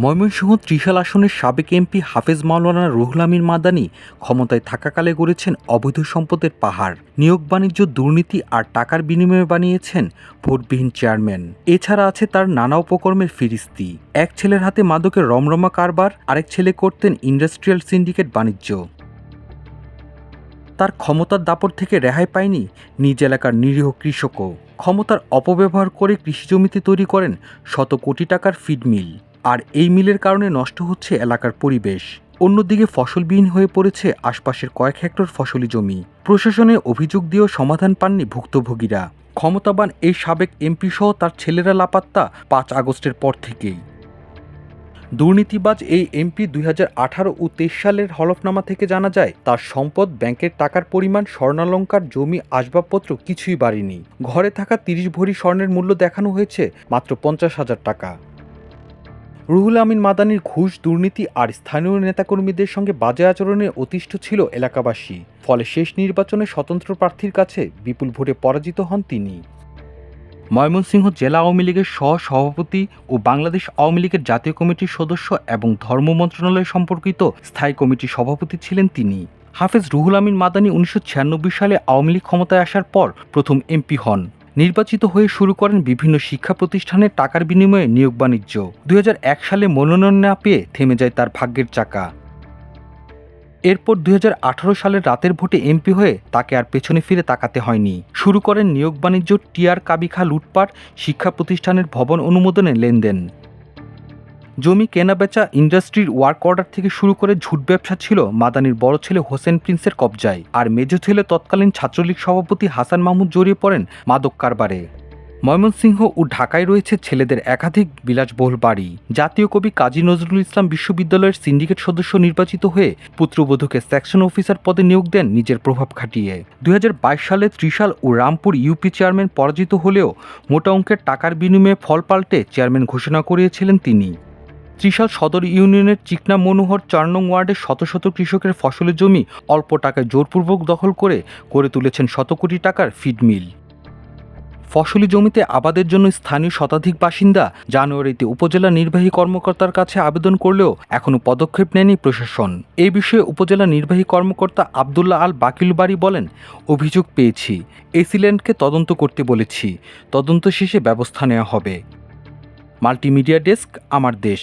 ময়মনসিংহ ত্রিশাল আসনের সাবেক এমপি হাফেজ মাওলানা রুহুল আমিন মাদানী ক্ষমতায় থাকাকালে গড়েছেন অবৈধ সম্পদের পাহাড়, নিয়োগ বাণিজ্য, দুর্নীতি আর টাকার বিনিময়ে বানিয়েছেন ভোটবিহীন চেয়ারম্যান। এছাড়া আছে তার নানা উপকর্মের ফিরিস্তি। এক ছেলের হাতে মাদকের রমরমা কারবার, আরেক ছেলে করতেন ইন্ডাস্ট্রিয়াল সিন্ডিকেট বাণিজ্য। তার ক্ষমতার দাপট থেকে রেহাই পায়নি নিজ এলাকার নিরীহ কৃষকও। ক্ষমতার অপব্যবহার করে কৃষিজমিতে তৈরি করেন শত কোটি টাকার ফিড মিল, আর এই মিলের কারণে নষ্ট হচ্ছে এলাকার পরিবেশ। অন্যদিকে ফসলবিহীন হয়ে পড়েছে আশপাশের কয়েক হেক্টর ফসলি জমি। প্রশাসনে অভিযোগ দিয়েও সমাধান পাননি ভুক্তভোগীরা। ক্ষমতাবান এই সাবেক এমপি সহ তার ছেলেরা লাপাত্তা 5 আগস্টের পর থেকেই। দুর্নীতিবাজ এই এমপি 2018 ও 23 সালের হলফনামা থেকে জানা যায় তার সম্পদ, ব্যাংকের টাকার পরিমাণ, স্বর্ণালংকার, জমি, আসবাবপত্র কিছুই বাড়েনি। ঘরে থাকা 30 ভরি স্বর্ণের মূল্য দেখানো হয়েছে মাত্র 50,000 টাকা। রুহুল আমিন মাদানীর ঘুষ, দুর্নীতি আর স্থানীয় নেতাকর্মীদের সঙ্গে বাজে আচরণে অতিষ্ঠ ছিল এলাকাবাসী। ফলে শেষ নির্বাচনে স্বতন্ত্র প্রার্থীর কাছে বিপুল ভোটে পরাজিত হন তিনি। ময়মনসিংহ জেলা আওয়ামী লীগের সহ-সভাপতি ও বাংলাদেশ আওয়ামী লীগের জাতীয় কমিটির সদস্য এবং ধর্ম মন্ত্রণালয় সম্পর্কিত স্থায়ী কমিটির সভাপতি ছিলেন তিনি। হাফেজ রুহুল আমিন মাদানী 1996 সালে আওয়ামী লীগ ক্ষমতায় আসার পর প্রথম এমপি হন। নির্বাচিত হয়ে শুরু করেন বিভিন্ন শিক্ষা প্রতিষ্ঠানে টাকার বিনিময়ে নিয়োগ বাণিজ্য। 2001 সালে মনোনয়ন না পেয়ে থেমে যায় তার ভাগ্যের চাকা। এরপর 2018 সালের রাতের ভোটে এমপি হয়ে তাকে আর পেছনে ফিরে তাকাতে হয়নি। শুরু করেন নিয়োগ বাণিজ্য, টিআর কাবিখা লুটপাট, শিক্ষা প্রতিষ্ঠানের ভবন অনুমোদনে লেনদেন, জমি কেনাবেচা, ইন্ডাস্ট্রির ওয়ার্ক অর্ডার থেকে শুরু করে ঝুট ব্যবসা ছিল মাদানীর বড় ছেলে হোসেন প্রিন্সের কবজায়। আর মেজ ছেলে তৎকালীন ছাত্রলীগ সভাপতি হাসান মাহমুদ জড়িয়ে পড়েন মাদক কারবারে। ময়মনসিংহ ও ঢাকায় রয়েছে ছেলেদের একাধিক বিলাসবহুল বাড়ি। জাতীয় কবি কাজী নজরুল ইসলাম বিশ্ববিদ্যালয়ের সিন্ডিকেট সদস্য নির্বাচিত হয়ে পুত্রবধূকে সেকশন অফিসার পদে নিয়োগ দেন নিজের প্রভাব খাটিয়ে। 2022 সালে ত্রিশাল ও রামপুর ইউপি চেয়ারম্যান পরাজিত হলেও মোটা অঙ্কের টাকার বিনিময়ে ফল পাল্টে চেয়ারম্যান ঘোষণা করিয়েছিলেন তিনি। ত্রিশাল সদর ইউনিয়নের চিকনা মনোহর 4 নং ওয়ার্ডের শত শত কৃষকের ফসলের জমি অল্প টাকায় জোরপূর্বক দখল করে গড়ে তুলেছেন শত কোটি টাকার ফিড মিল। ফসলি জমিতে আবাদের জন্য স্থানীয় শতাধিক বাসিন্দা জানুয়ারিতে উপজেলা নির্বাহী কর্মকর্তার কাছে আবেদন করলেও এখনও পদক্ষেপ নেয়নি প্রশাসন। এই বিষয়ে উপজেলা নির্বাহী কর্মকর্তা আবদুল্লাহ আল বাকিল বাড়ি বলেন, অভিযোগ পেয়েছি, এসিল্যান্ডকে তদন্ত করতে বলেছি, তদন্ত শেষে ব্যবস্থা নেওয়া হবে। মাল্টিমিডিয়া ডেস্ক, আমার দেশ।